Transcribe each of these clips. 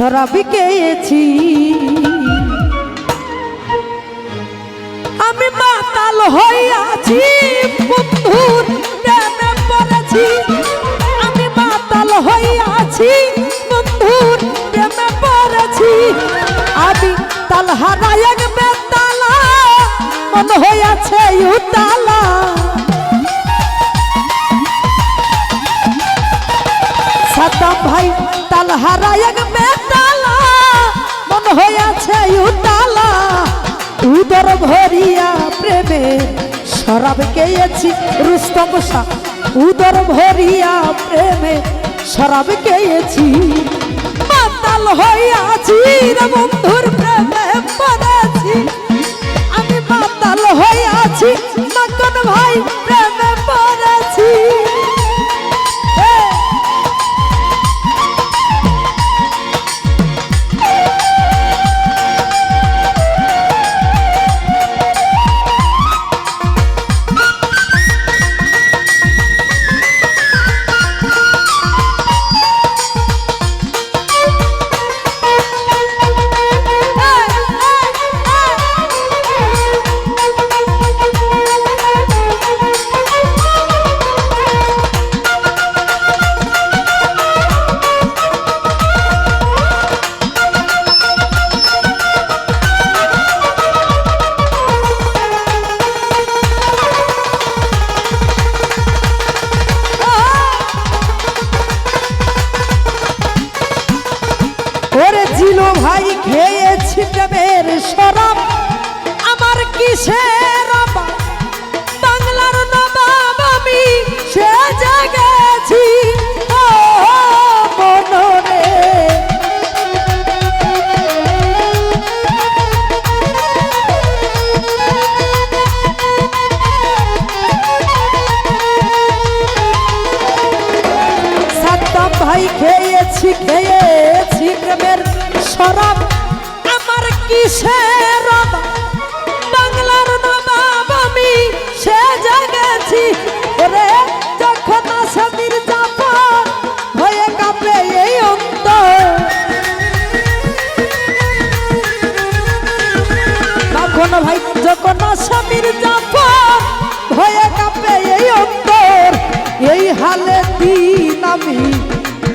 শরাব খেয়েছি, আমি মাতাল হইয়াছি বন্ধুর প্রেমে পড়েছি, আমি মাতাল হইয়াছি বন্ধুর প্রেমে পড়েছি, আমি তাল হারাই এক বেতালা মন হইয়াছে উতালা। সাদ্দাম ভাই তাল হারাই এক বেতালা মন হইয়াছে উতালা, উদর ভরিয়া প্রেমে শরাব খেয়েছি রুস্তম শাহ, উদর ভরিয়া প্রেমে শরাব খেয়েছি, মাতাল হইয়াছি রে বন্ধুর প্রেমে পড়েছি, আমি মাতাল হইয়াছি মাখন ভাই প্রেমে পড়েছি। ভাই খেয়েছি প্রেমের শরাব, আমার কিসের অভাব, বাংলার নবাব আমি সে জেগেছি মনরে। সাদ্দাম ভাই খেয়েছি প্রেমের শরাব, আমার কিসের অভাব, বাংলার নবাব আমি সে জেগেছি, ওরে যখন আসামির জাফর হয়ে কাঁপে এই অন্তর, তখন ভাই যখন আসামির জাফর হয়ে কাঁপে এই অন্তর, এই হালে দিন আমি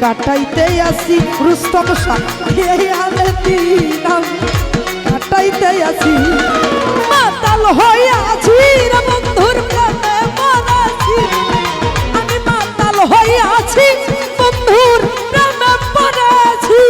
কাটাইতে আসি রুস্তম শাহ, এই হালে দিন আমি কাটাইতে আসি, মাতাল হইয়াছি রে বন্ধুর প্রেমে পড়েছি, আমি মাতাল হইয়াছি বন্ধুর প্রেমে পড়েছি।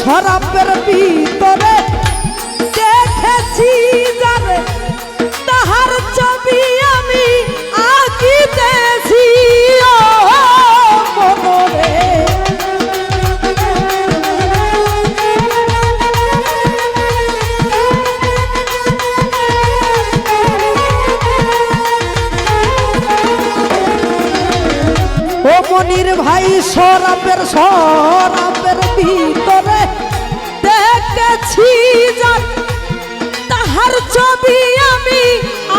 শরাবের ভিতরে দেখেছি যারে, তাহার ছবি আমি আঁকিতেছি মনরে। ও মনির ভাই শরাবের ভিতরে দেখেছি যার, তাহার ছবি আমি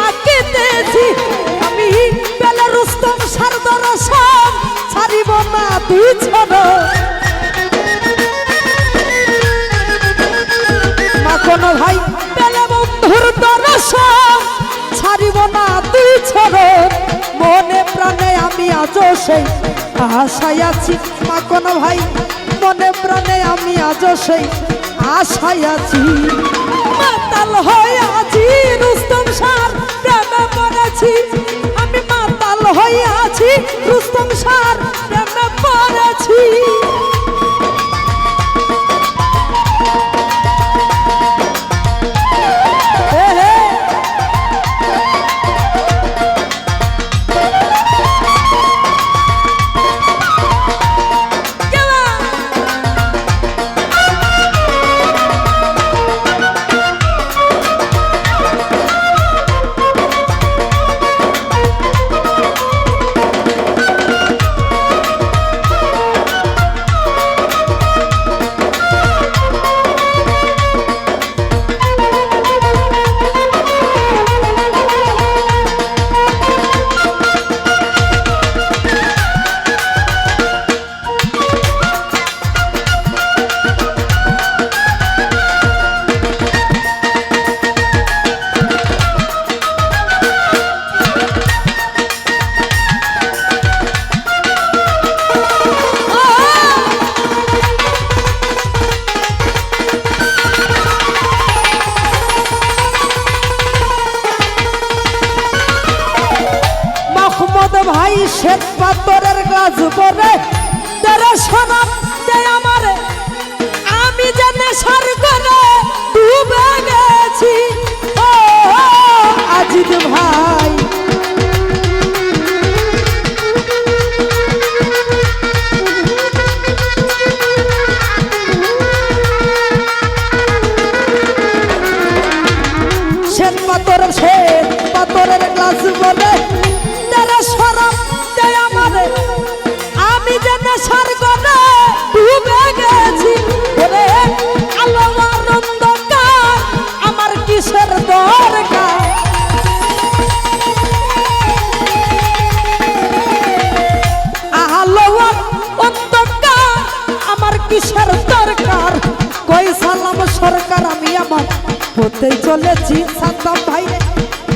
আঁকিতেছি, আমি পেলে রুস্তম শাহর দর্শন ছাড়িব না দুই ছড়, মাখন ভাই পেলে বন্ধুর দর্শন ছাড়িব না দুই ছড়, মনে প্রাণে আমি আজও সেই আশায় আছি, মাখন ভাই মনে প্রাণে আমি আজও সেই আশায় আছি মাতাল হয়ে আছি রুস্তম সার প্রেমে পড়েছি আমি মাতাল হয়ে আছি রুস্তম সার প্রেমে পড়েছি ভাই শ্বেত পাথরের গাছ পরে তেরে সরব দে আমারে আমি যে নেশার করে ডুবে গেছি ও আজিদ ভাই শ্বেত পাথরের গাছ পরে আমি যে নেশার করে ডুবে গেছি ওরে আলো আর অন্ধকার আমার কিসের দরকার আলো আর অন্ধকার আমার কিসের দরকার কই সালাম সরকার আমি আমার হতেই চলেছি সাদ্দাম ভাই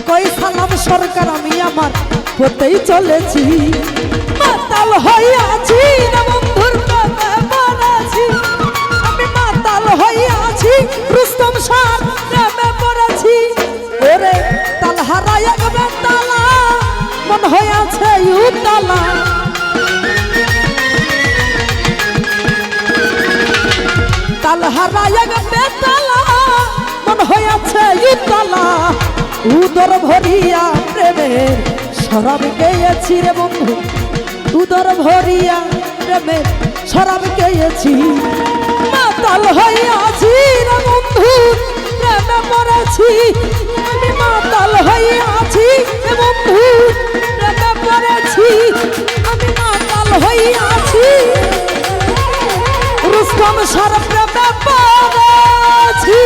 কই সালাম সরকার আমি আমার হতেই চলেছি মাতাল হইয়াছি রে বন্ধুর প্রেমে পড়েছি আমি মাতাল হইয়াছি রুস্তম সার প্রেমে পড়েছি ওরে তাল হারায় গবে তালা মন হইয়াছে উতালা তাল হারায় গবে তালা মন হইয়াছে উতালা উদর ভরিয়া প্রেমের শরাব গেয়েছি রে বন্ধু উদর ভরিয়া প্রেমে শরাব গেয়েছি মাতাল হইয়াছি রে বন্ধু প্রেমে পড়েছি আমি মাতাল হইয়াছি রে বন্ধু প্রেমে পড়েছি আমি মাতাল হইয়াছি রুস্তম সার প্রেমে পড়েছি